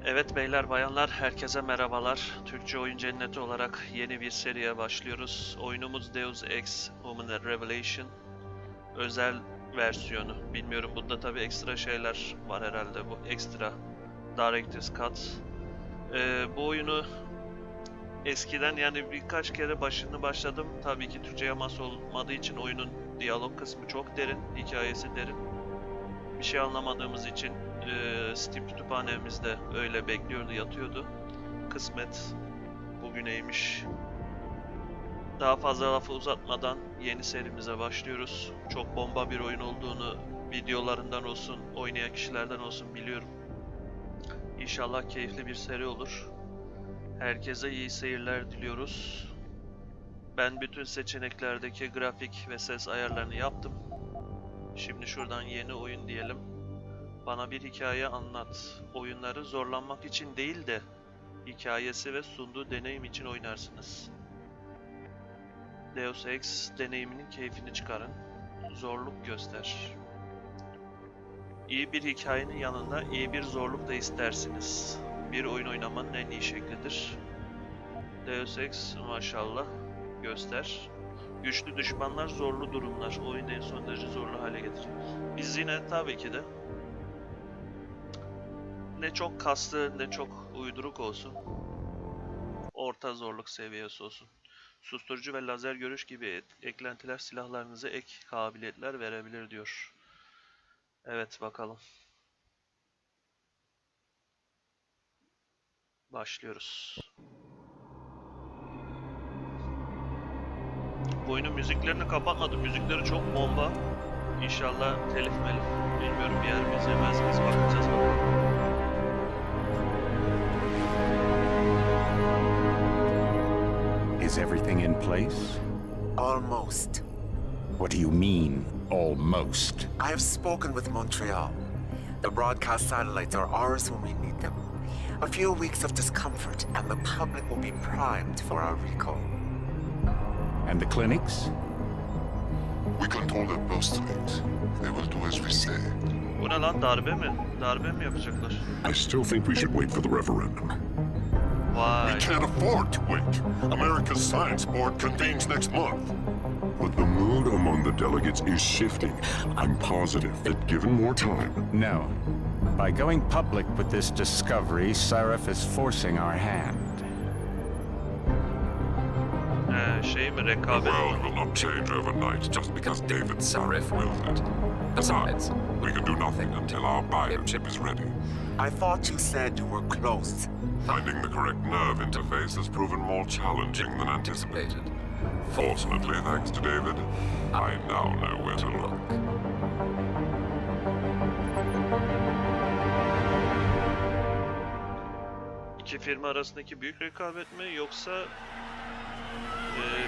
Evet beyler bayanlar herkese merhabalar. Türkçe Oyun Cenneti olarak yeni bir seriye başlıyoruz. Oyunumuz Deus Ex Human Revelation özel versiyonu. Bilmiyorum, bunda tabi ekstra şeyler var herhalde. Bu ekstra Director's Cut. Bu oyunu eskiden, yani birkaç kere başladım. Tabii ki Türkçe yaması olmadığı için oyunun diyalog kısmı çok derin, hikayesi derin. Bir şey anlamadığımız için Steam kütüphanemizde öyle bekliyordu, yatıyordu. Kısmet bugüneymiş. Daha fazla lafı uzatmadan yeni serimize başlıyoruz. Çok bomba bir oyun olduğunu videolarından olsun, oynayan kişilerden olsun biliyorum. İnşallah keyifli bir seri olur. Herkese iyi seyirler diliyoruz. Ben bütün seçeneklerdeki grafik ve ses ayarlarını yaptım. Şimdi şuradan yeni oyun diyelim. Bana bir hikaye anlat. Oyunları zorlanmak için değil de hikayesi ve sunduğu deneyim için oynarsınız. Deus Ex deneyiminin keyfini çıkarın. Zorluk göster. İyi bir hikayenin yanında iyi bir zorluk da istersiniz. Bir oyun oynamanın en iyi şeklidir. Deus Ex maşallah göster. Güçlü düşmanlar, zorlu durumlar. Oyunu en son derece zorlu hale getirir. Biz yine tabii ki de ne çok kaslı ne çok uyduruk olsun. Orta zorluk seviyesi olsun. Susturucu ve lazer görüş gibi eklentiler silahlarınıza ek kabiliyetler verebilir diyor. Evet bakalım. Başlıyoruz. Bu oyunun müziklerini kapatmadım. Müzikleri çok bomba. İnşallah telif melif. Bilmiyorum, bir yer biz yemez miyiz, bakacağız bakalım. Is everything in place? Almost. What do you mean, almost? I have spoken with Montreal. The broadcast satellites are ours when we need them. A few weeks of discomfort and the public will be primed for our recall. And the clinics? We control their post things. They will do as we say. Bu ne lan, darbe mi? Darbe mi yapacaklar? I still think we should wait for the referendum. Vay. We can't afford to wait. America's Science Board convenes next month. But the mood among the delegates is shifting. I'm positive that given more time... No. By going public with this discovery, Seraph is forcing our hand. Şey mi, The rekabet world mi? will not change overnight just because David Sarif wills it. Besides, we can do nothing until our biochip is ready. I thought you said you were close. Finding the correct nerve interface has proven more challenging than anticipated. Fortunately, thanks to David, I now know where to look. İki firma arasındaki büyük rekabet mi, yoksa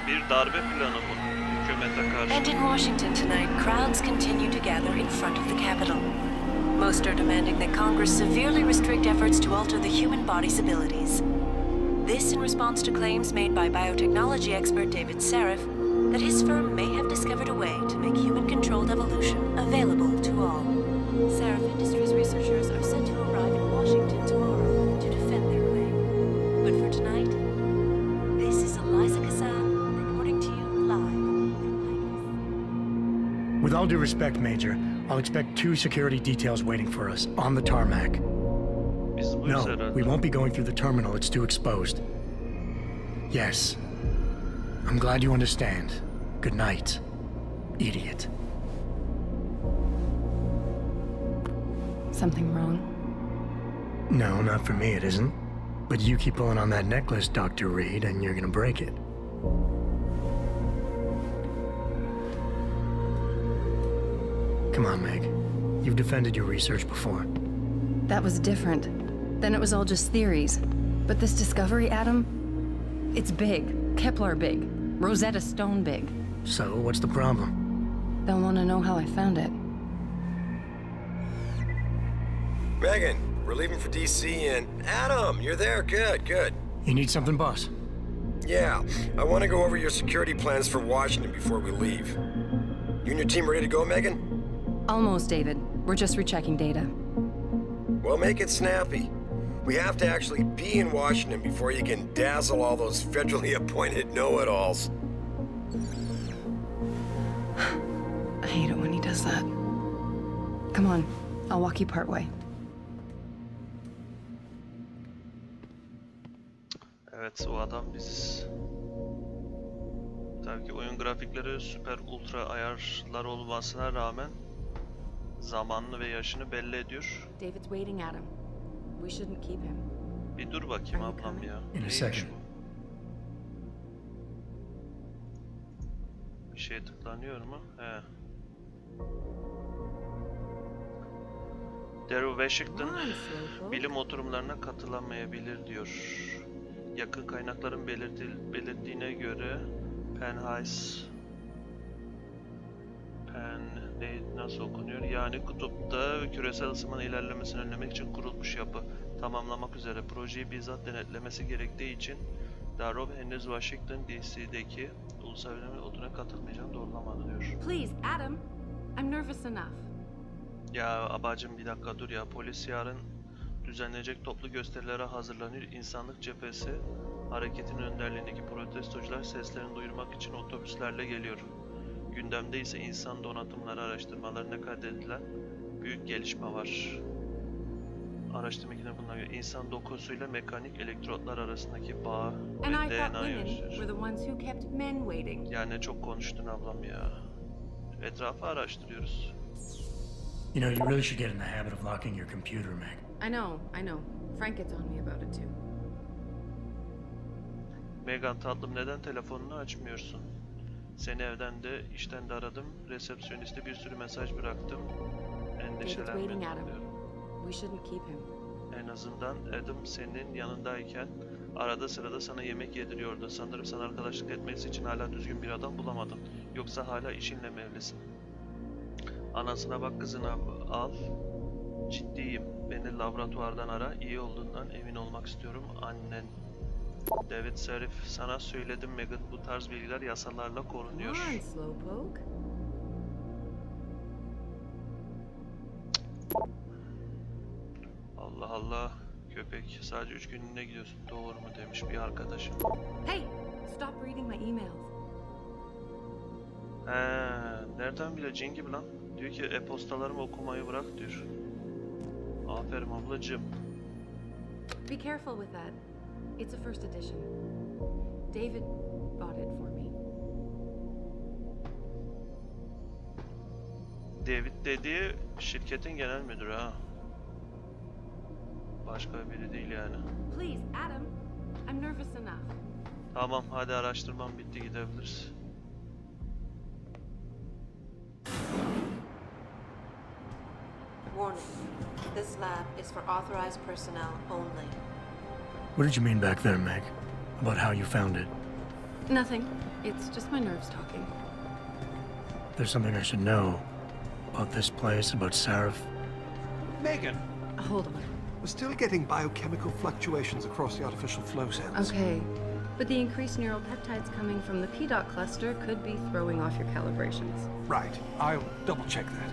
bir darbe planı mı hükümete karşı? And in Washington tonight, crowds continue to gather in front of the Capitol. Most are demanding that Congress severely restrict efforts to alter the human body's abilities. This in response to claims made by biotechnology expert David Sarif that his firm may have discovered a way to make human-controlled evolution available to all. Sarif Industries researchers are set to arrive in Washington tomorrow to defend their claim. But for tonight, this is Eliza Kassan reporting to you live from Vegas. With all due respect, Major, I'll expect 2 security details waiting for us on the tarmac. Biz buyuz No, herhalde. we won't be going through the terminal. It's too exposed. Yes. I'm glad you understand. Good night, idiot. Something wrong? No, not for me, it isn't. But you keep pulling on that necklace, Dr. Reed, and you're gonna break it. Come on, Meg. You've defended your research before. That was different. Then it was all just theories. But this discovery, Adam, it's big. Kepler big. Rosetta Stone big. So, what's the problem? They'll want to know how I found it. Megan, we're leaving for DC and... Adam, you're there. Good, good. You need something, boss? Yeah, I want to go over your security plans for Washington before we leave. You and your team ready to go, Megan? Almost, David. We're just rechecking data. Well, make it snappy. We have to actually be in Washington before you can dazzle all those federally appointed know-it-alls. I hate it when he does that. Come on, I'll walk you part way. Evet, o adam biziz. Tabii ki oyun grafikleri süper ultra ayarlar olmasına rağmen zamanını ve yaşını belli ediyor. David's waiting at him. We shouldn't keep him. Bir dur bakayım ablam ya. In a Neymiş second. bu? Bir şey tıklanıyor mu? He. Daryl Washington bilim oturumlarına katılamayabilir diyor. Yakın kaynakların belirttiğine göre nasıl okunuyor? Yani kutupta küresel ısınmanın ilerlemesini önlemek için kurulmuş yapı tamamlamak üzere projeyi bizzat denetlemesi gerektiği için Daryl henüz Washington DC'deki ulusal bilim oturumuna katılmayacağını doğrulamadı diyor. Please, Adam. I'm nervous enough. Ya abacım bir dakika dur ya. Polis yarın düzenlenecek toplu gösterilere hazırlanıyor. İnsanlık cephesi hareketinin önderliğindeki protestocular seslerini duyurmak için otobüslerle geliyor. Gündemde ise insan donatımları araştırmalarına kaydedilen büyük gelişme var. Araştırma ekibine bundan göre insan dokusuyla mekanik elektrotlar arasındaki bağ And ve I thought DNA women gösterir. were the ones who kept men waiting. Yani çok konuştun ablam ya. Etrafı araştırıyoruz. You know, you really should get in the habit of locking your computer, Meg. I know. Frank gets on me about it too. Megan tatlım neden telefonunu açmıyorsun? Seni evden de işten de aradım. Resepsiyoniste bir sürü mesaj bıraktım. David's Endişelenme waiting at him. diyorum. We shouldn't keep him. En azından Adam senin yanındayken arada sırada sana yemek yediriyordu. Sanırım sana arkadaşlık etmesi için hala düzgün bir adam bulamadın. Yoksa hala işinle mi evlisin? Anasına bak kızına al. Ciddiyim. Beni laboratuvardan ara. İyi olduğundan emin olmak istiyorum. Annen. David Serif, sana söyledim Megan, bu tarz bilgiler yasalarla korunuyor. Come on, Slowpoke. Allah Allah. Köpek, sadece 3 günlüğüne gidiyorsun. Doğru mu demiş bir arkadaşım. Hey, stop reading my emails. Nereden bileceğin gibi lan? Diyor ki e-postalarımı okumayı bırak diyor. Aferin ablacığım. Be careful with that. It's a first edition. David bought it for me. David dediği şirketin genel müdürü ha. Başka biri değil yani. Please, Adam. I'm nervous enough. Tamam hadi araştırmam bitti gidebiliriz. Warning. This lab is for authorized personnel only. What did you mean back there, Meg? About how you found it? Nothing. It's just my nerves talking. There's something I should know about this place, about Sarif. Megan, Hold on. we're still getting biochemical fluctuations across the artificial flow cells. Okay. But the increased neural peptides coming from the PDOT cluster could be throwing off your calibrations. Right. I'll double check that.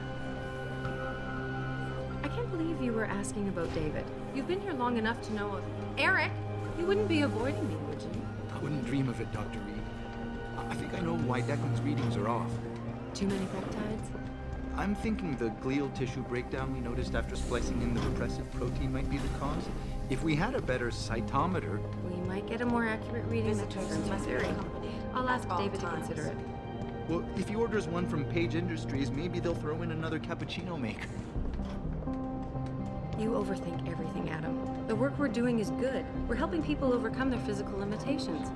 I can't believe you were asking about David. You've been here long enough to know of... Eric! You wouldn't be avoiding me, would you? I wouldn't dream of it, Dr. Reed. I think I know why Declan's readings are off. Too many peptides? I'm thinking the glial tissue breakdown we noticed after splicing in the repressive protein might be the cause. If we had a better cytometer... We might get a more accurate reading that Visitors confirms your must be theory. accompanied I'll ask at all David to times. consider it. Well, if he orders one from Page Industries, maybe they'll throw in another cappuccino maker. You overthink everything, Adam. The work we're doing is good. We're helping people overcome their physical limitations.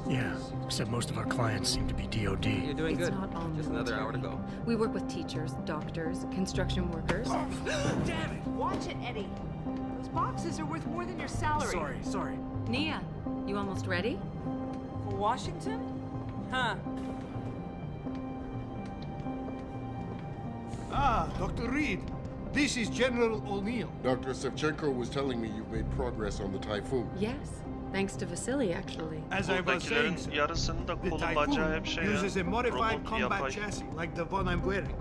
Yeah, except most of our clients seem to be DOD. You're doing It's good. not all Just another hour to military. go. We work with teachers, doctors, construction workers. Damn it! Watch it, Eddie. Those boxes are worth more than your salary. Sorry. Nia, you almost ready? For Washington? Huh. Ah, Dr. Reed. This is General O'Neill. Dr. Sevchenko was telling me you've made progress on the Typhoon. Yes, thanks to Vasily, actually. As I was saying, Buradakilerin sir, yarısında the kolu bacağı hep Typhoon şey ya. uses a modified Robot, combat yapay. chassis like the one I'm wearing.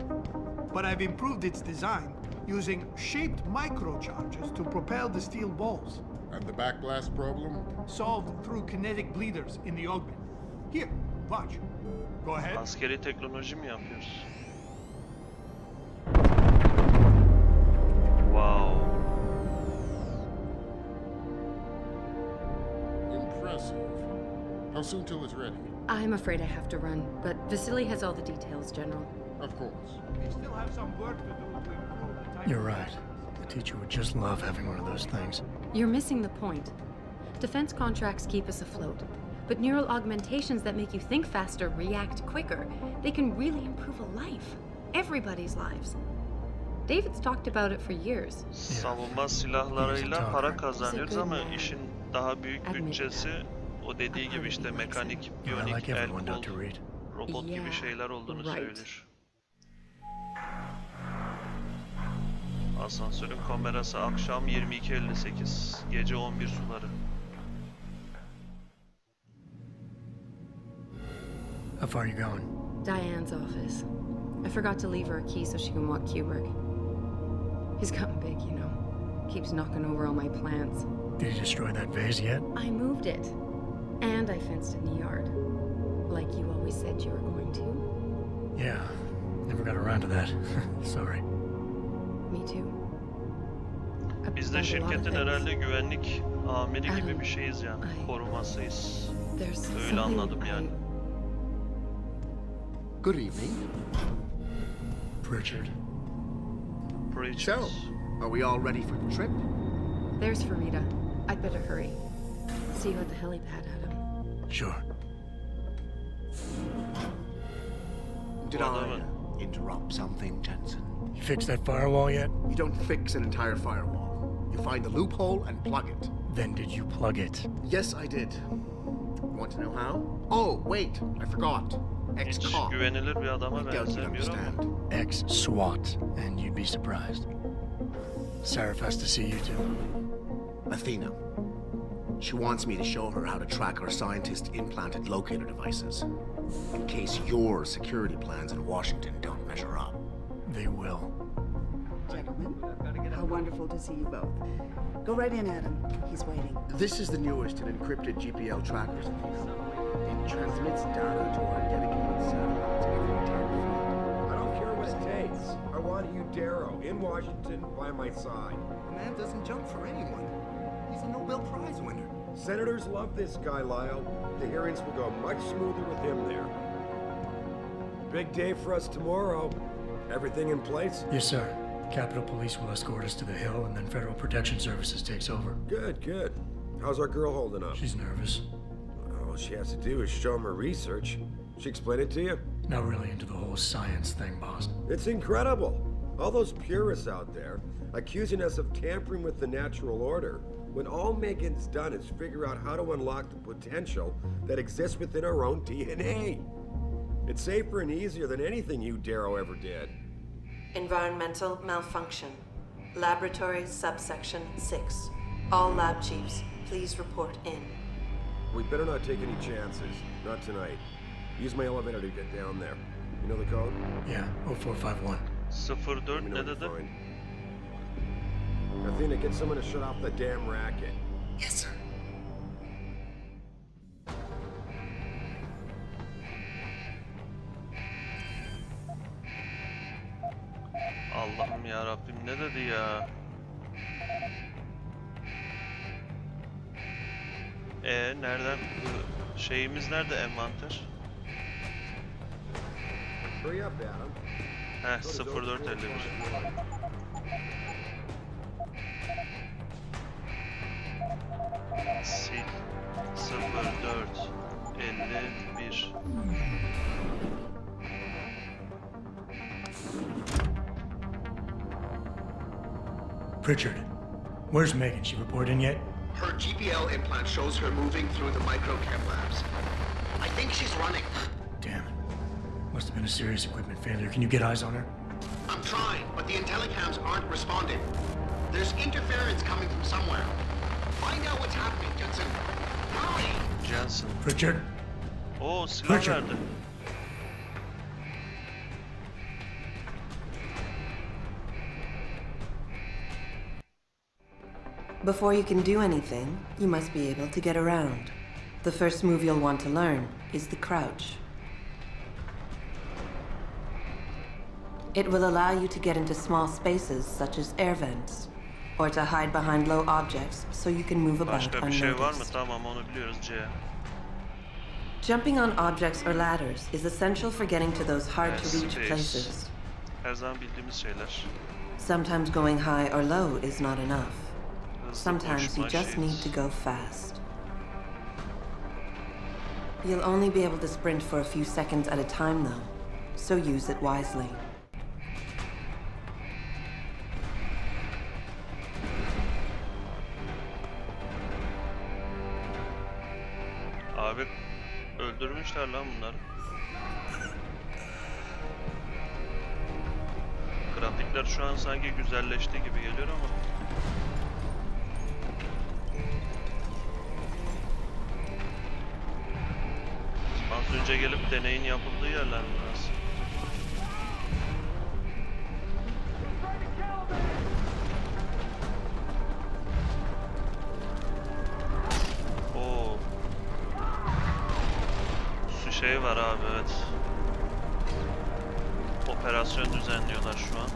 But I've improved its design using shaped microcharges to propel the steel balls. And the backblast problem? Solved through kinetic bleeders in the augment. Here, watch. Go ahead. Askeri teknoloji mi yapıyoruz? Wow. Impressive. How soon till it's ready? I'm afraid I have to run, but Vasily has all the details, General. Of course. We still have some work to do to improve the type. You're right. The teacher would just love having one of those things. You're missing the point. Defense contracts keep us afloat, but neural augmentations that make you think faster, react quicker, they can really improve a life. Everybody's lives. David's talked about it for years. Savunma silahlarıyla para kazanıyoruz ama işin daha büyük bütçesi o dediği gibi işte mekanik, biyonik, el, kol, robot gibi şeyler olduğunu söylüyor. Asansörün kamerası akşam 22:58, gece 11 suları. How far are you going? Diane's office. I forgot to leave her a key so she can walk Kubrick. He's gotten big, you know. Keeps knocking over all my plants. Did you destroy that vase yet? I moved it. And I fenced in the yard. Like you always said you were going to. Yeah, never got around to that. Sorry. Me too. Biz de şirketin herhalde güvenlik amiri gibi bir şeyiz yani. Korumasıyız. Öyle anladım yani. Good evening. Pritchard. So, are we all ready for the trip? There's Farida. I'd better hurry. See you at the helipad, Adam. Sure. Did I interrupt something, Jensen? You fixed that firewall yet? You don't fix an entire firewall. You find the loophole and plug it. Then did you plug it? Yes, I did. Want to know how? Oh, wait, I forgot. Ex-cop. Güvenilir bir adama benzemiyor ama. Ex-SWAT, and you'd be surprised. Sarif has to see you too. Athena. She wants me to show her how to track our scientist-implanted locator devices. In case your security plans in Washington don't measure up. They will. Gentlemen, how wonderful to see you both. Go right in, Adam. He's waiting. This is the newest in encrypted GPL trackers, Athena. It transmits data to our dedicated satellites every 10 feet. I don't care what it takes. I want you, Darrow, in Washington, by my side. The man doesn't jump for anyone. He's a Nobel Prize winner. Senators love this guy, Lyle. The hearings will go much smoother with him there. Big day for us tomorrow. Everything in place? Yes, sir. Capitol Police will escort us to the Hill, and then Federal Protection Services takes over. Good, good. How's our girl holding up? She's nervous. All she has to do is show him her research. She explain it to you? Not really into the whole science thing, boss. It's incredible. All those purists out there accusing us of tampering with the natural order, when all Megan's done is figure out how to unlock the potential that exists within our own DNA. It's safer and easier than anything you, Darrow, ever did. Environmental malfunction. Laboratory subsection 6. All lab chiefs, please report in. We better not take any chances. Not tonight. Use my elevator to get down there. You know the code? Yeah, 0451. 04 ne dedi? Athena, get someone to shut off the damn racket. Yes, sir. Allah'ım ya Rabbim ne dedi ya? Nereden şeyimiz nerede envanter? Hurry up, Adam. 0451. Sil 0451. Pritchard, where's Megan? She report in yet? Her GPL implant shows her moving through the microchem labs. I think she's running. Damn it. Must have been a serious equipment failure. Can you get eyes on her? I'm trying, but the intellicams aren't responding. There's interference coming from somewhere. Find out what's happening, Jensen. Hurry! Jensen. Pritchard. Oo, silah verdi. Before you can do anything, you must be able to get around. The first move you'll want to learn is the crouch. It will allow you to get into small spaces such as air vents, or to hide behind low objects so you can move about Başka bir şey var mı? unnoticed. Tamam, onu biliyoruz C. Jumping on objects or ladders is essential for getting to those hard-to-reach Space. places. Her zaman bildiğimiz şeyler. Sometimes going high or low is not enough. Hızlı Sometimes you koşma, just shift. need to go fast. You'll only be able to sprint for a few seconds at a time, though, so use it wisely. Abi öldürmüşler lan bunları. Grafikler şu an sanki güzelleşti gibi geliyor ama. Az önce gelip deneyin yapıldığı yerler burası. Oo. Su şey var abi, evet. Operasyon düzenliyorlar şu an.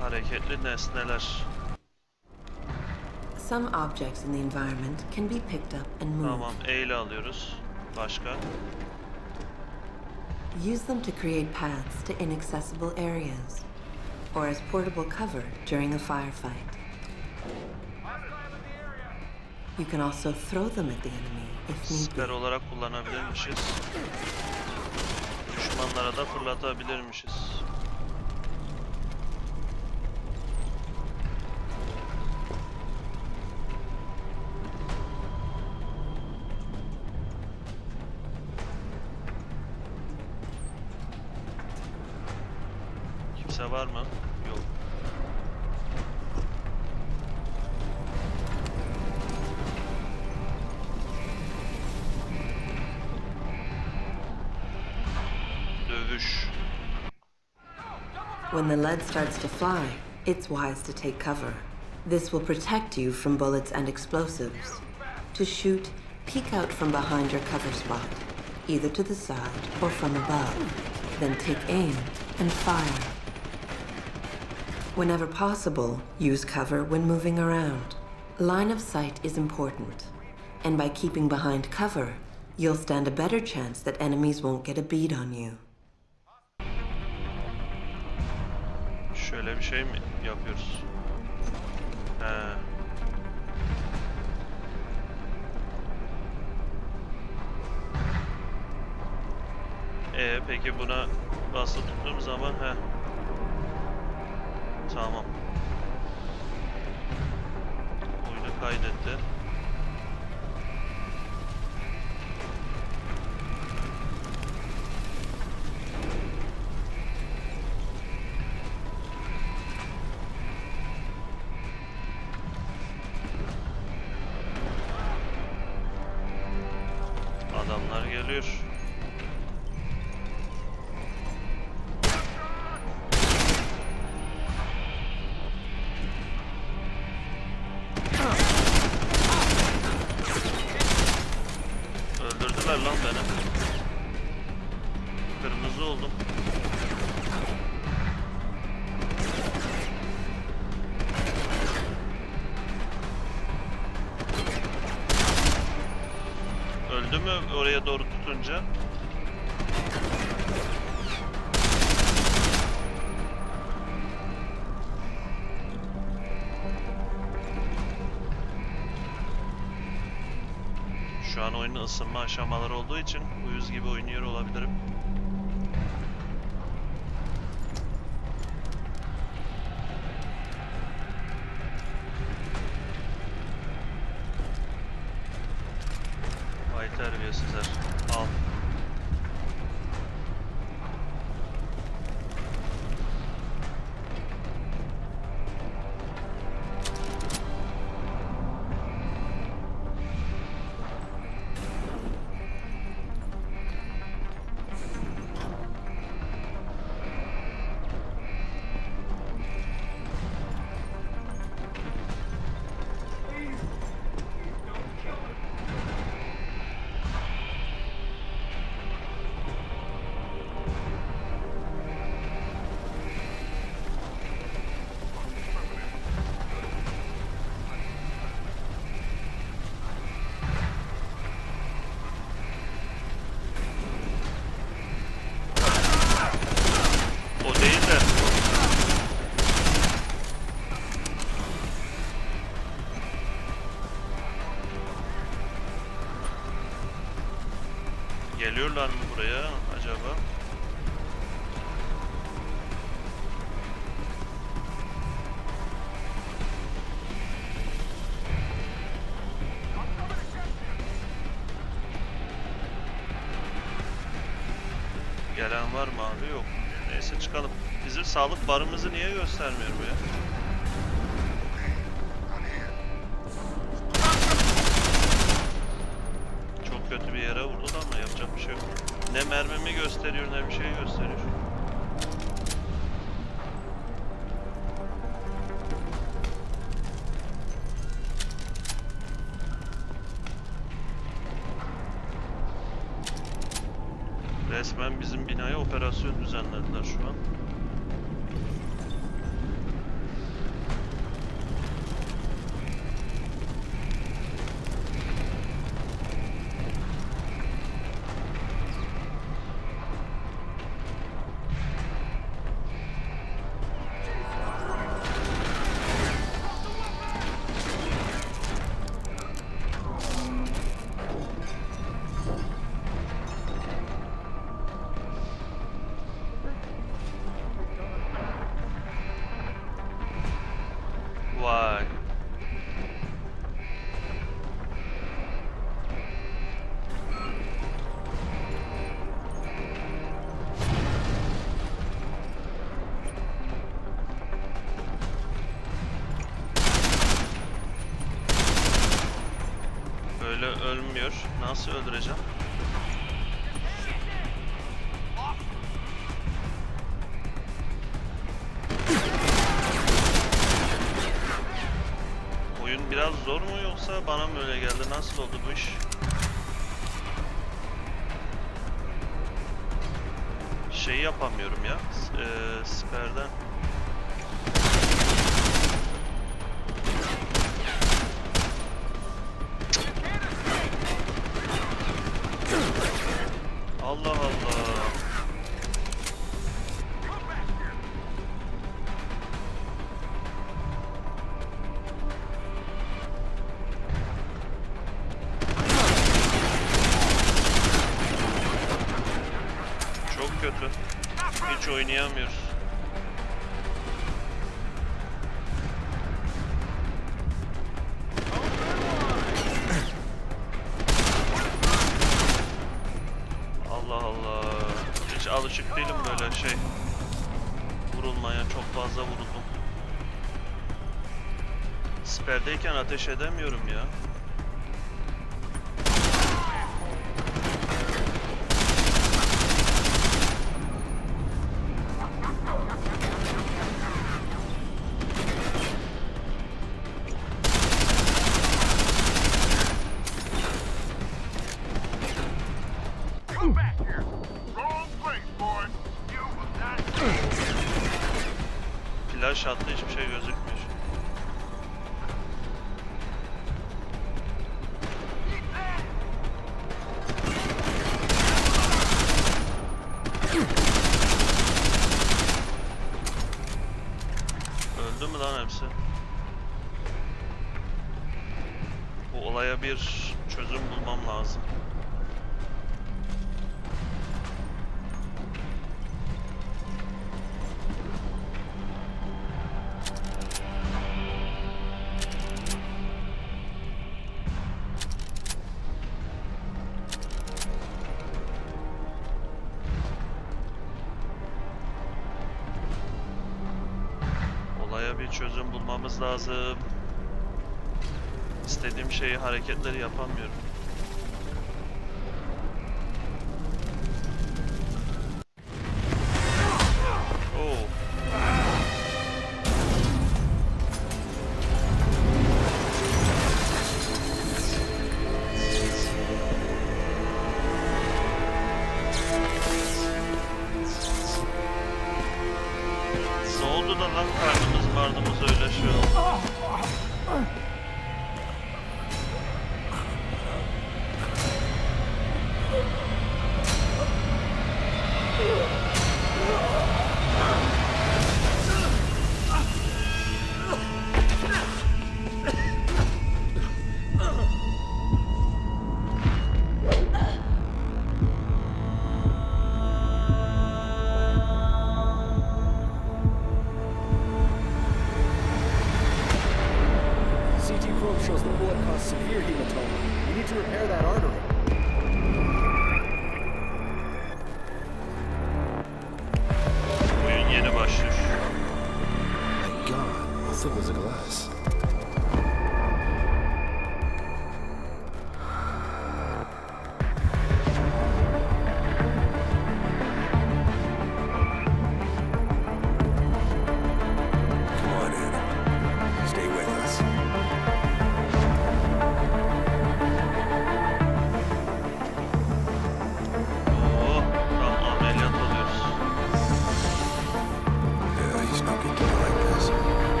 Hareketli nesneler. Some objects in the environment can be picked up and moved. Tamam, E ile alıyoruz. Başka? Use them to create paths to inaccessible areas, or as portable cover during a firefight. You can also throw them at the enemy if need Siper be. olarak kullanabilirmişiz. Düşmanlara da fırlatabilirmişiz. Kimse var mı? Yok. Dövüş. When the lead starts to fly, it's wise to take cover. This will protect you from bullets and explosives. To shoot, peek out from behind your cover spot, either to the side or from above. Then take aim and fire. Whenever possible, use cover when moving around. Line of sight is important, and by keeping behind cover, you'll stand a better chance that enemies won't get a bead on you. Şöyle bir şey mi yapıyoruz? He. Peki buna basılı tuttuğum zaman he. Tamam. Oyunu kaydetti. Adamlar geliyor. Öldürdüler lan beni. Kırmızı oldum. Öldü mü oraya doğru tutunca? Şu an oyunun ısınma aşamaları olduğu için uyuz gibi oynuyor olabilirim. Vay terbiyesizler. Al. buraya acaba? Gelen var mı abi? Yok. Neyse çıkalım. Bizim sağlık barımızı niye göstermiyor bu ya? Çok kötü bir yere vurdu da ama yapacak bir şey yok. Ne mermimi gösteriyor ne bir şey gösteriyor. Resmen bizim binaya operasyon düzenlediler şu an. Vay. Böyle ölmüyor. Nasıl öldüreceğim? Oyun biraz zor mu yoksa bana mı öyle geldi? Nasıl oldu bu iş? Şeyi yapamıyorum ya. Siperden. Allah Allah. Çok kötü. Hiç oynayamıyoruz. Allah Allah. Hiç alışık değilim böyle şey. Vurulmaya, çok fazla vuruldum. Siperdeyken ateş edemiyorum ya. Flash attı, hiçbir şey gözükmüyor. Öldü mü lan hepsi? Bu olaya bir çözüm bulmam lazım. Olaya bir çözüm bulmamız lazım. İstediğim şeyi, hareketleri yapamıyorum. Oo. Ne oldu da lan karnımız öyle şey oldu. severe hematoma. We need to repair that artery. Oyun yeni başlıyor. My God, how thick was the glass?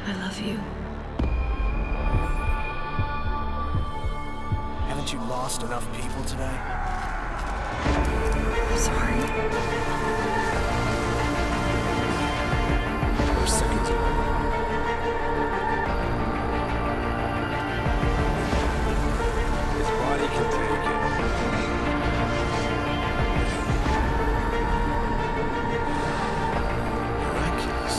I love you. Haven't you lost enough people today? I'm sorry. We're seconds away. His body can take it. Miraculous.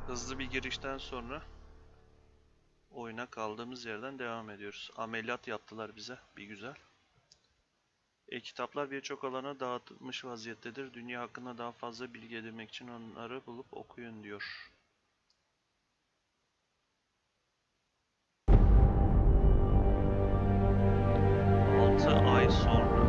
Hızlı bir girişten sonra oyuna kaldığımız yerden devam ediyoruz. Ameliyat yaptılar bize, bir güzel. Kitaplar birçok alana dağıtılmış vaziyettedir. Dünya hakkında daha fazla bilgi edinmek için onları bulup okuyun diyor. Ay sonra.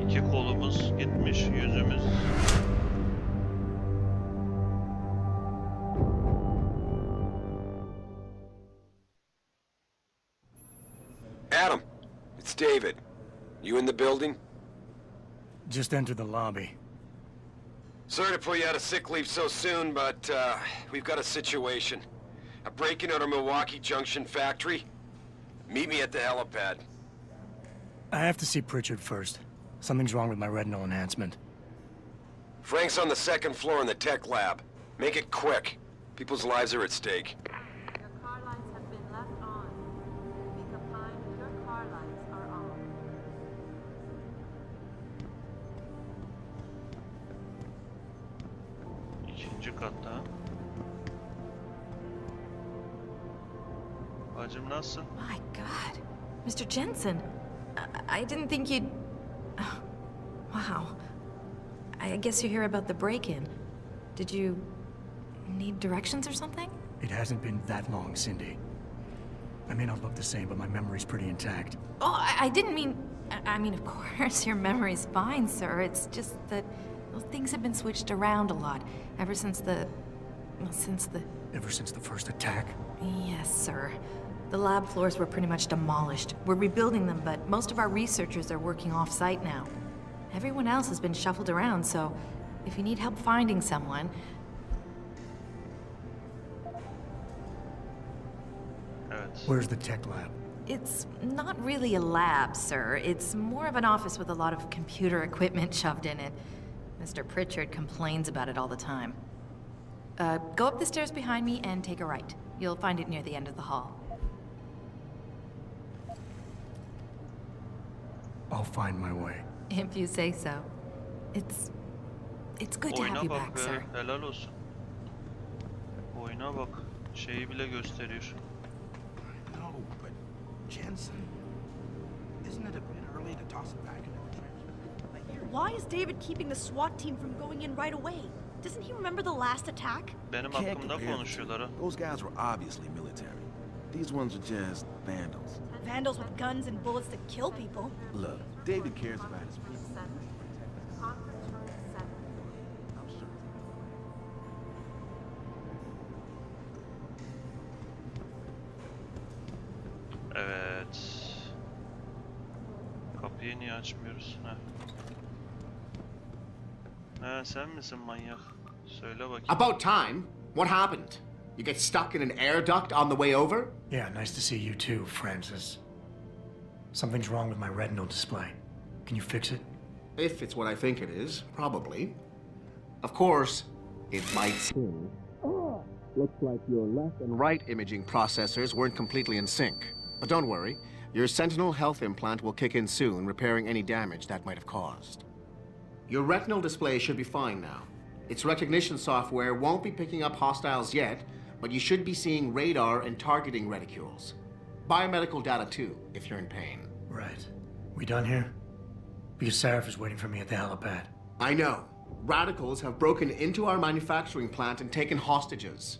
İki kolumuz gitmiş, yüzümüz. Adam, it's David. You in the building? Just entered the lobby. Sorry to pull you out of sick leave so soon, but we've got a situation. A break-in at our Milwaukee Junction factory. Meet me at the helipad. I have to see Pritchard first. Something's wrong with my retinal enhancement. Frank's on the second floor in the tech lab. Make it quick. People's lives are at stake. Your car lights have been left on. Be compliant, your car lights are on. İkinci katta. Bacım nasıl? My God. Mr. Jensen, I didn't think you'd... Oh, wow. I guess you hear about the break-in. Did you need directions or something? It hasn't been that long, Cindy. I may not look the same, but my memory's pretty intact. Oh, I didn't mean... I mean, of course, your memory's fine, sir. It's just that well, things have been switched around a lot ever since the... well, since the... Ever since the first attack? Yes, sir. The lab floors were pretty much demolished. We're rebuilding them, but most of our researchers are working off-site now. Everyone else has been shuffled around, so if you need help finding someone... Where's the tech lab? It's not really a lab, sir. It's more of an office with a lot of computer equipment shoved in it. Mr. Pritchard complains about it all the time. Go up the stairs behind me and take a right. You'll find it near the end of the hall. I'll find my way. If you say so. It's good to have Oyuna you bak back, be, sir. helal olsun. Oyuna bak, şeyi bile gösteriyor. No, but Jensen, isn't it a bit early to toss it back into the trash. Why is David keeping the SWAT team from going in right away? Doesn't he remember the last attack? Benim Can't hakkımda compare the konuşuyorlar ha. two. Those guys were obviously military. These ones are just vandals. Vandals with guns and bullets that kill people. Look, David cares about his people. Evet. Kapıyı niye açmıyoruz? Sen misin manyak? Söyle bakayım. About time. What happened? You get stuck in an air duct on the way over? Yeah, nice to see you too, Francis. Something's wrong with my retinal display. Can you fix it? If it's what I think it is, probably. Of course, it might seem. Looks like your left and right imaging processors weren't completely in sync. But don't worry, your Sentinel health implant will kick in soon, repairing any damage that might have caused. Your retinal display should be fine now. Its recognition software won't be picking up hostiles yet, but you should be seeing radar and targeting reticules. Biomedical data too, if you're in pain. Right. We done here? Because Sarif is waiting for me at the helipad. I know. Radicals have broken into our manufacturing plant and taken hostages.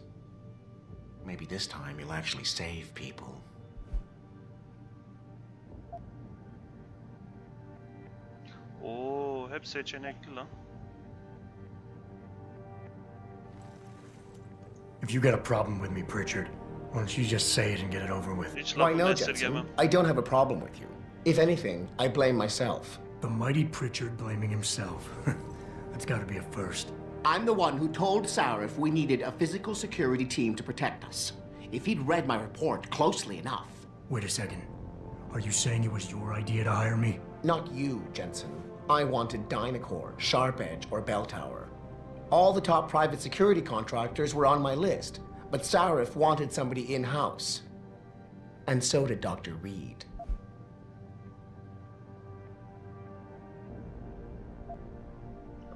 Maybe this time you'll actually save people. Oo, hep seçenekli lan. If you got a problem with me, Pritchard, why don't you just say it and get it over with? Hiç Why lafımı no, Jensen? esirgemem. I don't have a problem with you. If anything, I blame myself. The mighty Pritchard blaming himself. That's gotta be a first. I'm the one who told Sarif we needed a physical security team to protect us. If he'd read my report closely enough. Wait a second. Are you saying it was your idea to hire me? Not you, Jensen. I wanted Dynacore, Sharp Edge, or Bell Tower. All the top private security contractors were on my list, but Sarif wanted somebody in-house. And so did Dr. Reed.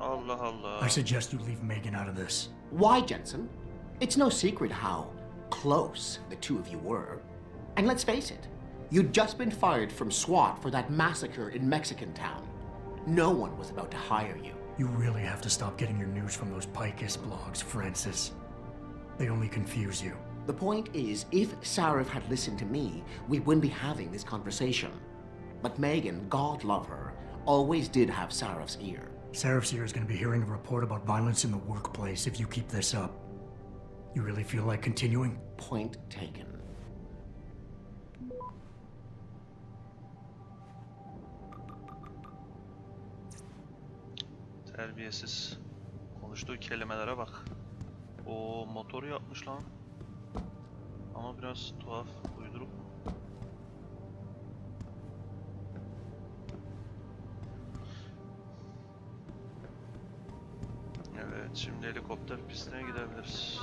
Allah Allah. I suggest you leave Megan out of this. Why, Jensen? It's no secret how close the two of you were. And let's face it, you'd just been fired from SWAT for that massacre in Mexican town. No one was about to hire you. You really have to stop getting your news from those Picus blogs, Francis. They only confuse you. The point is, if Sarif had listened to me, we wouldn't be having this conversation. But Megan, God love her, always did have Sarif's ear. Sarif's ear is going to be hearing a report about violence in the workplace if you keep this up. You really feel like continuing? Point taken. Terbiyesiz. Konuştuğu kelimelere bak. O motoru yapmış lan. Ama biraz tuhaf, uyduruk. Evet, şimdi helikopter pistine gidebiliriz.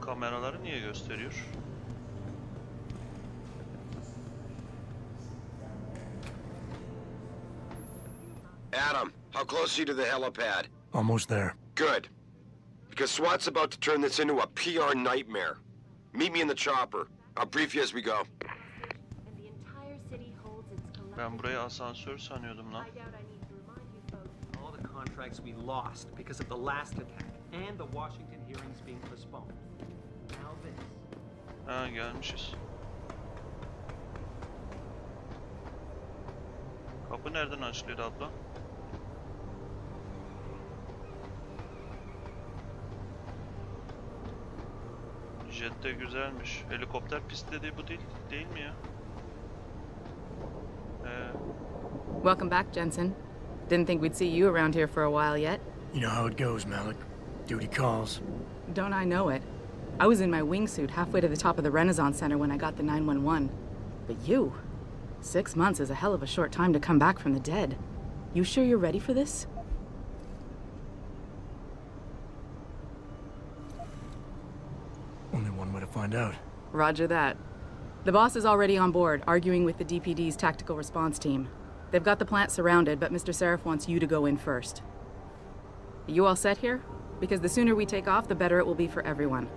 Kameraları niye gösteriyor? Adam, how close are you to the helipad? Almost there. Good. Because SWAT's about to turn this into a PR nightmare. Meet me in the chopper. I'll brief you as we go. Ben burayı asansör sanıyordum lan. All the contracts we lost because of the last attack and the Washington hearings being postponed. Now this. Ha, gelmişiz. Kapı nereden açılıyor abla? Jet de güzelmiş. Helikopter pisti dediği bu değil mi ya? Welcome back, Jensen. Didn't think we'd see you around here for a while yet. You know how it goes, Malik. Duty calls. Don't I know it? I was in my wingsuit halfway to the top of the Renaissance Center when I got the 911. But you? 6 months is a hell of a short time to come back from the dead. You sure you're ready for this? Only one way to find out. Roger that. The boss is already on board, arguing with the DPD's tactical response team. They've got the plant surrounded, but Mr. Sarif wants you to go in first. Are you all set here? because the sooner we take off, the better it will be for everyone.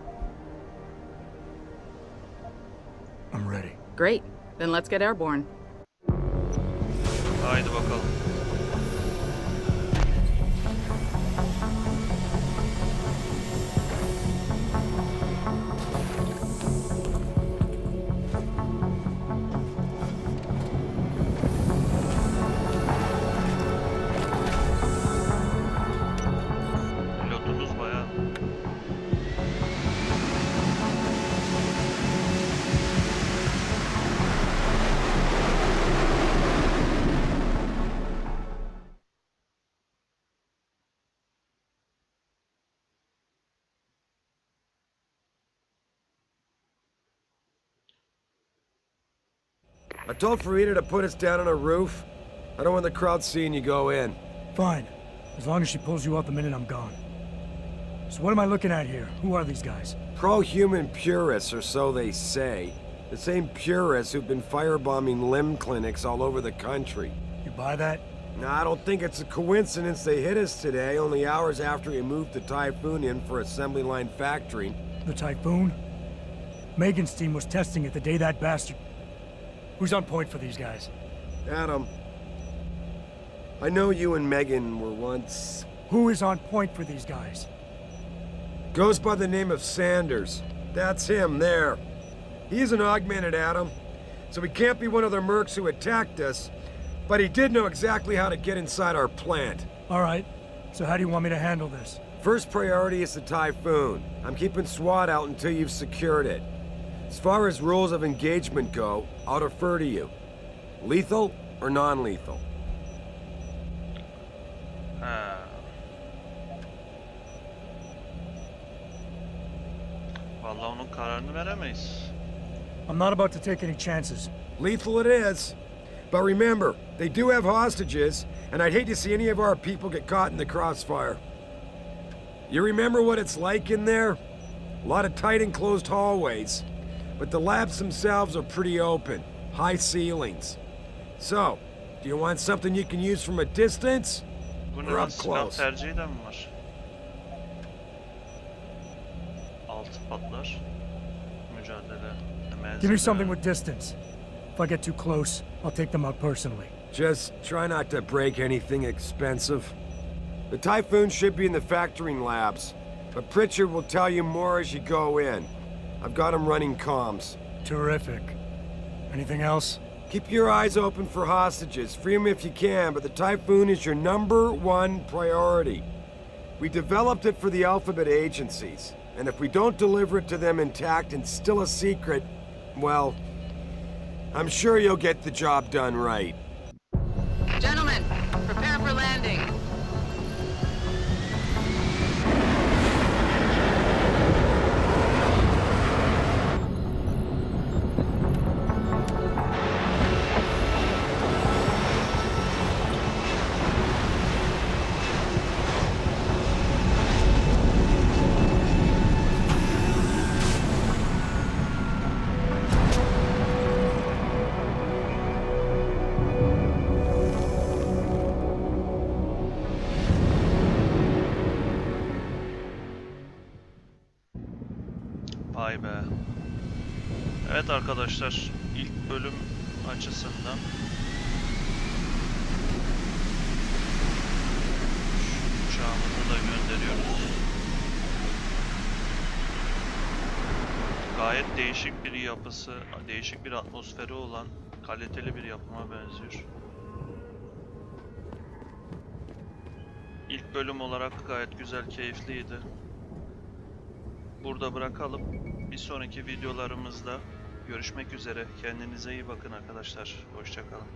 I'm ready. Great. Then let's get airborne. Haydi bakalım. Pilotunuz bayağı. I told Farida to put us down on a roof. I don't want the crowd seeing you go in. Fine. As long as she pulls you out the minute I'm gone. So what am I looking at here? Who are these guys? Pro-human purists, or so they say. The same purists who've been firebombing limb clinics all over the country. You buy that? No, I don't think it's a coincidence they hit us today, only hours after we moved the Typhoon in for assembly line factory. The Typhoon? Megan's team was testing it the day that bastard... Who's on point for these guys? Adam, I know you and Megan were once... Who is on point for these guys? Goes by the name of Sanders. That's him, there. He is an augmented Adam, so he can't be one of the mercs who attacked us, but he did know exactly how to get inside our plant. All right, so how do you want me to handle this? First priority is the Typhoon. I'm keeping SWAT out until you've secured it. As far as rules of engagement go, I'll defer to you. Lethal or non-lethal? Vallahi onun kararını veremeyiz. I'm not about to take any chances. Lethal it is. But remember, they do have hostages, and I'd hate to see any of our people get caught in the crossfire. You remember what it's like in there? A lot of tight enclosed hallways. But the labs themselves are pretty open. High ceilings. So, do you want something you can use from a distance? Or up close? Tercihi de mi var? Altı patlar. Mücadele. Give me something with distance. If I get too close, I'll take them out personally. Just try not to break anything expensive. The Typhoon should be in the factoring labs, but Pritchard will tell you more as you go in. I've got him running comms. Terrific. Anything else? Keep your eyes open for hostages. Free them if you can, but the Typhoon is your #1 priority. We developed it for the Alphabet agencies, and if we don't deliver it to them intact and still a secret, well, I'm sure you'll get the job done right. Gentlemen, prepare for landing. Vay be. Evet arkadaşlar, ilk bölüm açısından uçağımızı da gönderiyoruz. Gayet değişik bir yapısı, değişik bir atmosferi olan kaliteli bir yapıma benziyor. İlk bölüm olarak gayet güzel, keyifliydi. Burada bırakalım. Bir sonraki videolarımızda görüşmek üzere. Kendinize iyi bakın arkadaşlar. Hoşça kalın.